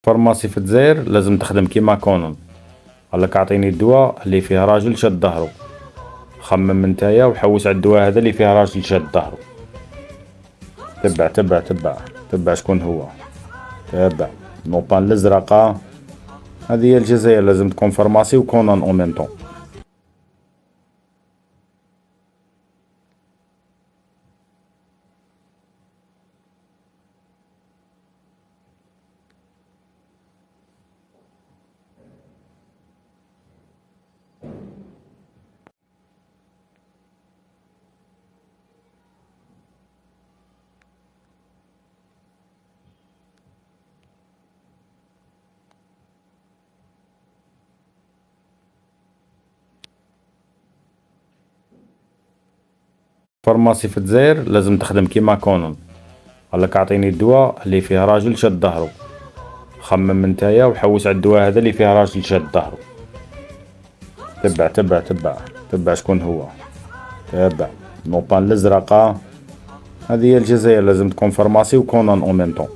فارماسي في الجزائر لازم تخدم كيما كونون. قالك اعطيني الدواء اللي فيه راجل شاد ظهرو، خمم نتايا وحوس على الدواء هذا اللي فيه راجل شاد ظهرو. تبع تبع تبع تبع شكون هو، تبع نوبان الازرقة. هذه هي الجزائر، لازم تكون فارماسي وكونون او ميم طون. فارماسي في الجزائر لازم تخدم كيما كونون. قالك اعطيني الدواء اللي فيه راجل شاد ظهرو، خمم نتايا وحوس على الدواء هذا اللي فيه راجل شاد ظهرو. تبع تبع تبع تبع شكون هو، تبع نوبان الازرقة. هذه هي الجزائر، لازم تكون فارماسي وكونون او ميم طون.